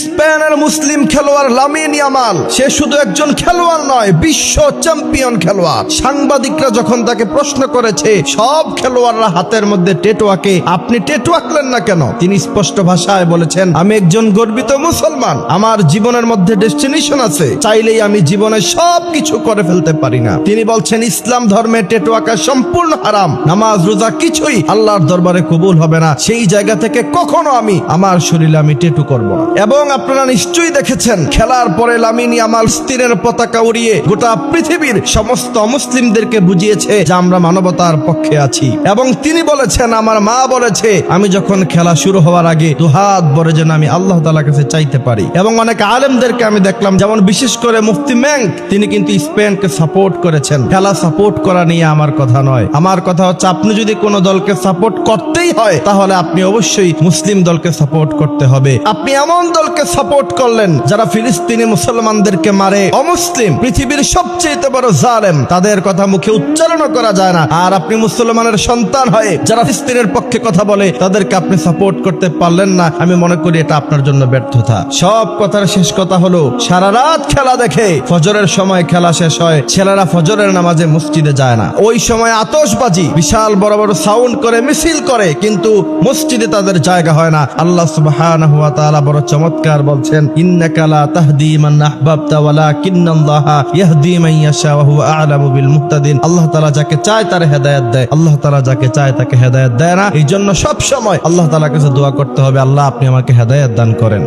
স্পেনের মুসলিম খেলোয়াড় Lamine Yamal সে শুধু একজন খেলোয়াড় নয়, বিশ্ব চ্যাম্পিয়ন খেলোয়াড়। সাংবাদিকরা যখন তাকে প্রশ্ন করেছে সব খেলোয়াড়রা হাতের মধ্যে ট্যাটু আঁকে, আপনি ট্যাটু আঁকলেন না কেন? তিনি স্পষ্ট ভাষায় বলেছেন, আমি একজন গর্বিত মুসলমান, আমার জীবনের মধ্যে ডেস্টিনেশন আছে, চাইলেই আমি জীবনে সব কিছু করে ফেলতে পারি না। তিনি বলছেন ইসলাম ধর্মে ট্যাটু আঁকা সম্পূর্ণ হারাম, নামাজ রোজা কিছুই আল্লাহর দরবারে কবুল হবে না। সেই জায়গা থেকে কখনো আমি আমার শরীরে আমি ট্যাটু করব না। এবং আপনারা নিশ্চয়ই দেখেছেন খেলার পরে লামিন ইয়ামাল স্তিনের পতাকা উড়িয়ে গোটা পৃথিবীর সমস্ত মুসলিমদেরকে বুঝিয়েছে যে আমরা মানবতার পক্ষে আছি। এবং তিনি বলেছেন, আমার মা বলেছে আমি যখন খেলা শুরু হওয়ার আগে দুহাত ভরে যেন আমি আল্লাহ তাআলার কাছে চাইতে পারি। এবং অনেক আলেমদেরকে আমি দেখলাম, যেমন বিশেষ করে মুফতি ম্যাঙ্ক, তিনি কিন্তু স্পেনকে সাপোর্ট করেছেন। খেলা সাপোর্ট করা নিয়ে আমার কথা নয়, আমার কথা হচ্ছে আপনি যদি কোনো দলকে সাপোর্ট করতেই হয় তাহলে আপনি অবশ্যই মুসলিম দলকে সাপোর্ট করতে হবে। আপনি এমন দলকে সাপোর্ট করলেন যারা ফিলিস্তিনি মুসলমানদেরকে মারে, অমুসলিম, পৃথিবীর সবচেয়ে বড় জালেম, তাদের কথা মুখে উচ্চারণ করা যায় না। আর আপনি মুসলমানের সন্তান হয়ে যারা ফিলিস্তিনের পক্ষে কথা বলে তাদেরকে আপনি সাপোর্ট করতে পারলেন না। আমি মনে করি এটা আপনার জন্য ব্যর্থতা। সব কথার শেষ কথা হলো, সারা রাত খেলা দেখে ফজরের সময় খেলা শেষ হয়, ছেলেরা ফজরের নামাজে মসজিদে যায় না। ওই সময় আতশবাজি, বিশাল বড় বড় সাউন্ড করে মিছিল করে, কিন্তু মসজিদে তাদের জায়গা হয় না। আল্লাহ সুবহানাহু ওয়া তাআলা বড় চমৎকার বলছেন, ইন্নাকা লা তাহদি মান আহবাবতা ওয়ালাকিন্নাল্লাহা ইয়াহদি মান ইয়াশা ওয়া হুয়া আ'লামু বিল মুহতাদিন। আল্লাহ তাআলা যাকে চায় তার হেদায়েত দেয়, আল্লাহ তাআলা যাকে চায় তাকে হেদায়েত দেয় না। এই জন্য সব সময় আল্লাহ তাআলার কাছে দোয়া করতে হবে, আল্লাহ আপনি আমাকে হেদায়েত দান করেন।